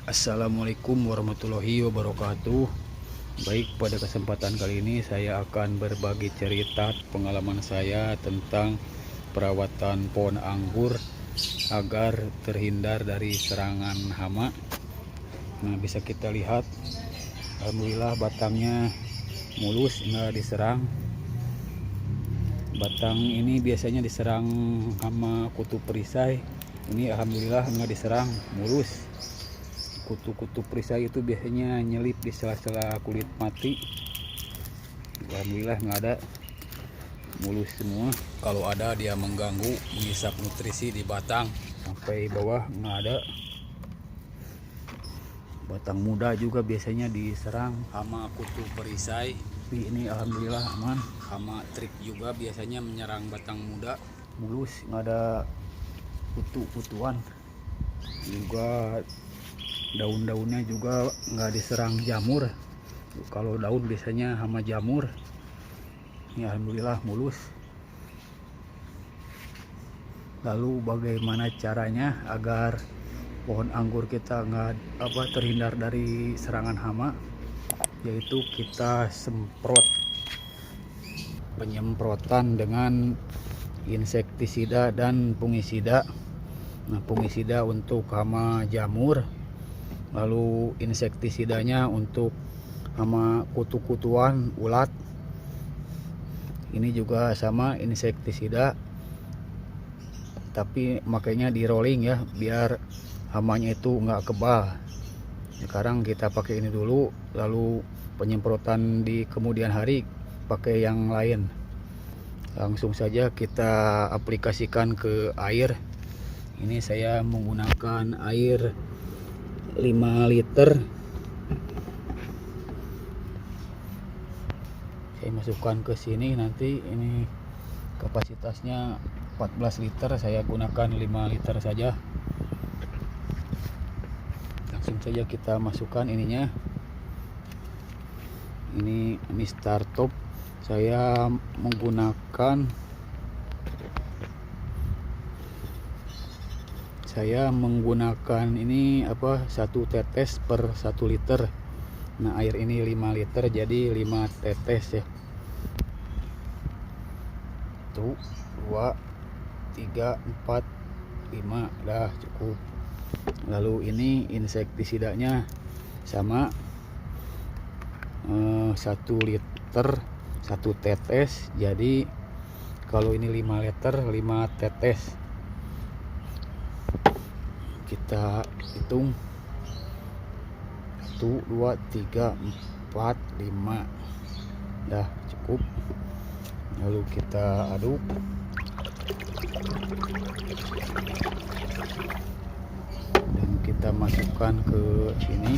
Assalamualaikum warahmatullahi wabarakatuh. Baik, pada kesempatan kali ini saya akan berbagi cerita pengalaman saya tentang perawatan pohon anggur agar terhindar dari serangan hama. Nah, bisa kita lihat, alhamdulillah batangnya mulus, nggak diserang. Batang ini biasanya diserang hama kutu perisai, ini alhamdulillah nggak diserang, mulus. Kutu-kutu perisai itu biasanya nyelip di sela-sela kulit mati. Alhamdulillah nggak ada, mulus semua. Kalau ada dia mengganggu, menghisap nutrisi di batang sampai bawah, nggak ada. Batang muda juga biasanya diserang hama kutu perisai, tapi ini alhamdulillah aman. Hama trik juga biasanya menyerang batang muda, mulus, nggak ada kutu-kutuan. Juga daun-daunnya juga nggak diserang jamur. Kalau daun biasanya hama jamur. Ini alhamdulillah mulus. Lalu bagaimana caranya agar pohon anggur kita nggak terhindar dari serangan hama? Yaitu kita semprot, penyemprotan dengan insektisida dan fungisida. Nah, fungisida untuk hama jamur, lalu insektisidanya untuk hama kutu-kutuan, ulat. Ini juga sama insektisida, tapi makanya di rolling ya, biar hamanya itu nggak kebal. Sekarang kita pakai ini dulu, lalu penyemprotan di kemudian hari pakai yang lain. Langsung saja kita aplikasikan ke air. Ini saya menggunakan air 5 liter. Saya masukkan ke sini, nanti ini kapasitasnya 14 liter, saya gunakan 5 liter saja. Langsung saja kita masukkan ininya. Ini startup. Saya menggunakan ini 1 tetes per 1 liter. Nah, air ini 5 liter, jadi 5 tetes ya. 1, 2, 3, 4, 5, dah cukup. Lalu ini insektisidanya sama, 1 liter 1 tetes, jadi kalau ini 5 liter 5 tetes. Kita hitung 1, 2, 3, 4, 5, dah cukup. Lalu kita aduk. Dan kita masukkan ke sini.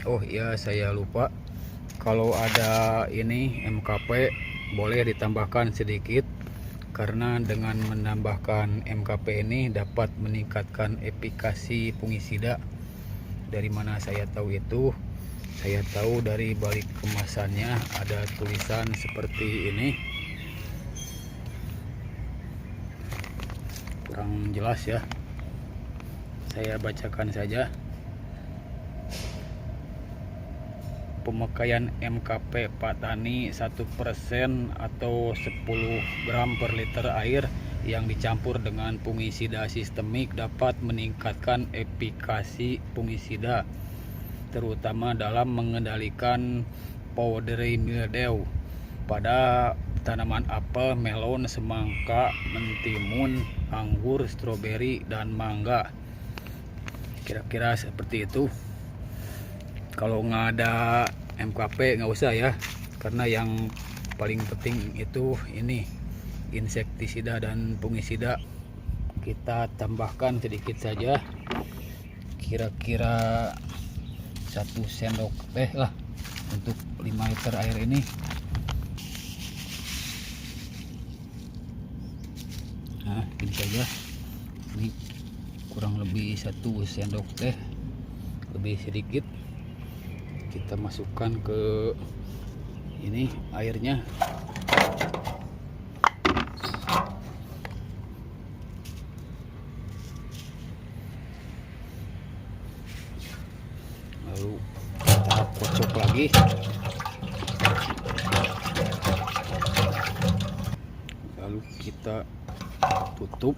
Oh iya, saya lupa, kalau ada ini MKP boleh ditambahkan sedikit, karena dengan menambahkan MKP ini dapat meningkatkan efikasi fungisida. Dari mana saya tahu itu? Saya tahu dari balik kemasannya ada tulisan seperti ini. Kurang jelas ya, saya bacakan saja. Pemakaian MKP Patani 1% atau 10 gram per liter air yang dicampur dengan fungisida sistemik dapat meningkatkan efikasi fungisida, terutama dalam mengendalikan powdery mildew pada tanaman apel, melon, semangka, mentimun, anggur, stroberi, dan mangga. Kira-kira seperti itu. Kalau nggak ada MKP nggak usah ya, karena yang paling penting itu ini insektisida dan fungisida. Kita tambahkan sedikit saja, kira-kira 1 sendok teh lah untuk 5 liter air ini. Nah, ini saja, ini kurang lebih lebih 1 sendok teh lebih sedikit. Kita masukkan ke ini airnya. Lalu kita kocok lagi. Lalu kita tutup.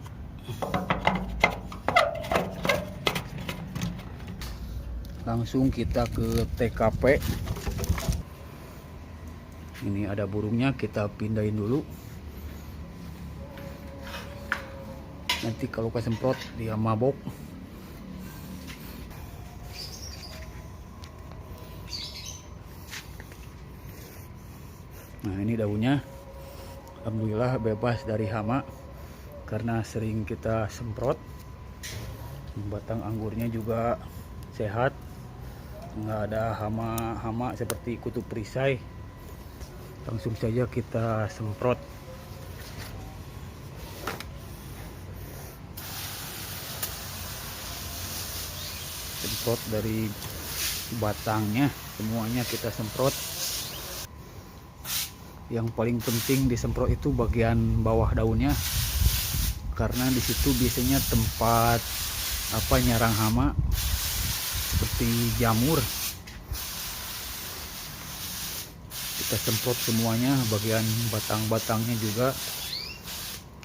Langsung kita ke TKP. Ini ada burungnya, kita pindahin dulu. Nanti kalau kesemprot dia mabok. Nah, ini daunnya. Alhamdulillah bebas dari hama karena sering kita semprot. Batang anggurnya juga sehat, nggak ada hama-hama seperti kutu perisai. Langsung saja kita semprot. Semprot dari batangnya, semuanya kita semprot. Yang paling penting disemprot itu bagian bawah daunnya, karena di situ biasanya tempat nyerang hama seperti jamur. Kita semprot semuanya, bagian batang-batangnya juga,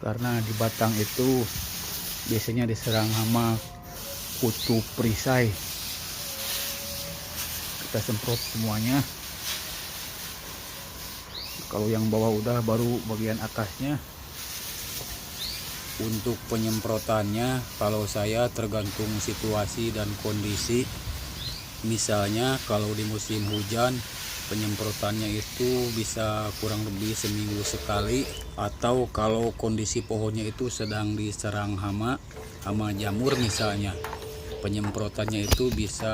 karena di batang itu biasanya diserang hama kutu perisai. Kita semprot semuanya. Kalau yang bawah udah, baru bagian atasnya. Untuk penyemprotannya, kalau saya tergantung situasi dan kondisi. Misalnya kalau di musim hujan, penyemprotannya itu bisa kurang lebih seminggu sekali. Atau kalau kondisi pohonnya itu sedang diserang hama jamur misalnya, penyemprotannya itu bisa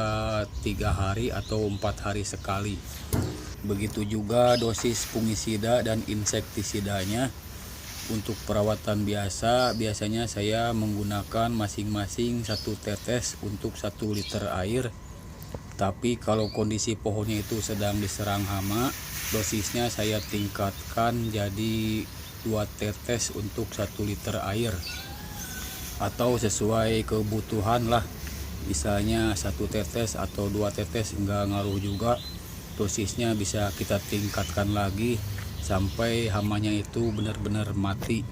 3 hari atau 4 hari sekali. Begitu juga dosis fungisida dan insektisidanya. Untuk perawatan biasanya saya menggunakan masing-masing 1 tetes untuk 1 liter air. Tapi kalau kondisi pohonnya itu sedang diserang hama, dosisnya saya tingkatkan jadi 2 tetes untuk 1 liter air. Atau sesuai kebutuhan lah. Misalnya 1 tetes atau 2 tetes enggak ngaruh juga. Dosisnya bisa kita tingkatkan lagi sampai hamanya itu benar-benar mati.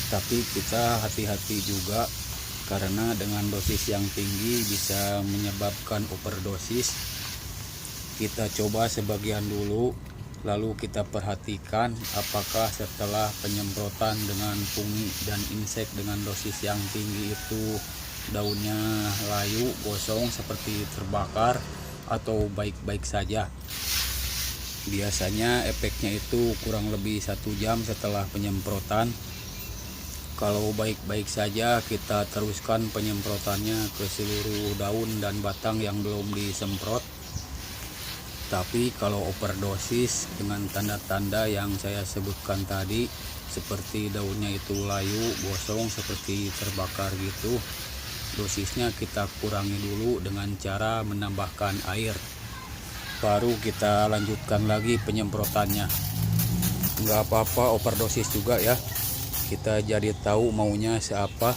Tapi kita hati-hati juga, karena dengan dosis yang tinggi bisa menyebabkan overdosis. Kita coba sebagian dulu, lalu kita perhatikan apakah setelah penyemprotan dengan fungi dan insek dengan dosis yang tinggi itu daunnya layu, gosong seperti terbakar, atau baik-baik saja. Biasanya efeknya itu kurang lebih 1 jam setelah penyemprotan. Kalau baik-baik saja, kita teruskan penyemprotannya ke seluruh daun dan batang yang belum disemprot. Tapi kalau overdosis dengan tanda-tanda yang saya sebutkan tadi, seperti daunnya itu layu, gosong seperti terbakar gitu, dosisnya kita kurangi dulu dengan cara menambahkan air. Baru kita lanjutkan lagi penyemprotannya. Nggak apa-apa overdosis juga ya. Kita jadi tahu maunya siapa,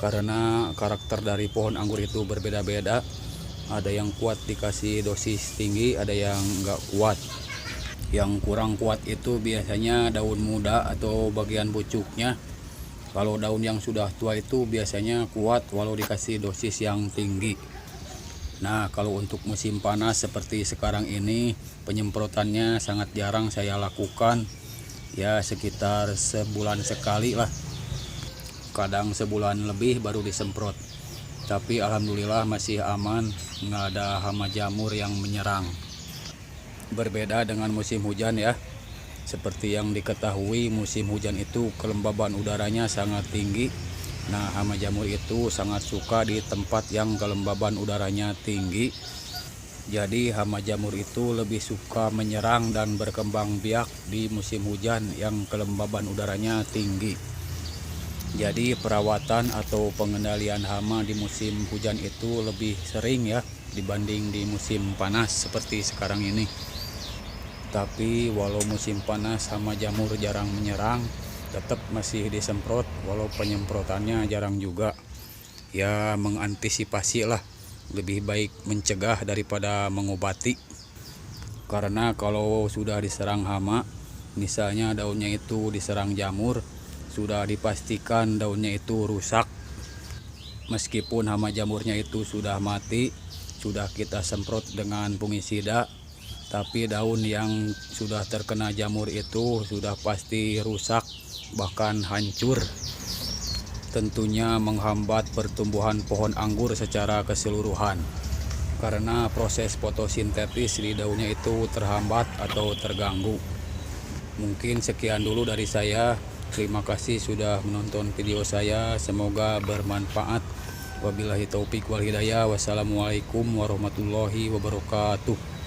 karena karakter dari pohon anggur itu berbeda-beda. Ada yang kuat dikasih dosis tinggi, ada yang nggak kuat. Yang kurang kuat itu biasanya daun muda atau bagian pucuknya. Kalau daun yang sudah tua itu biasanya kuat walau dikasih dosis yang tinggi. Nah, kalau untuk musim panas seperti sekarang ini, penyemprotannya sangat jarang saya lakukan. Ya, sekitar sebulan sekali lah. Kadang sebulan lebih baru disemprot. Tapi alhamdulillah masih aman, nggak ada hama jamur yang menyerang. Berbeda dengan musim hujan ya. Seperti yang diketahui, musim hujan itu kelembaban udaranya sangat tinggi. Nah, hama jamur itu sangat suka di tempat yang kelembaban udaranya tinggi. Jadi hama jamur itu lebih suka menyerang dan berkembang biak di musim hujan yang kelembaban udaranya tinggi. Jadi perawatan atau pengendalian hama di musim hujan itu lebih sering ya dibanding di musim panas seperti sekarang ini. Tapi walau musim panas hama jamur jarang menyerang, tetap masih disemprot walau penyemprotannya jarang juga. Ya mengantisipasi lah, lebih baik mencegah daripada mengobati. Karena kalau sudah diserang hama, misalnya daunnya itu diserang jamur, sudah dipastikan daunnya itu rusak. Meskipun hama jamurnya itu sudah mati, sudah kita semprot dengan fungisida, tapi daun yang sudah terkena jamur itu sudah pasti rusak, bahkan hancur. Tentunya menghambat pertumbuhan pohon anggur secara keseluruhan. Karena proses fotosintesis di daunnya itu terhambat atau terganggu. Mungkin sekian dulu dari saya. Terima kasih sudah menonton video saya. Semoga bermanfaat. Wabillahi taufik wal hidayah. Wassalamualaikum warahmatullahi wabarakatuh.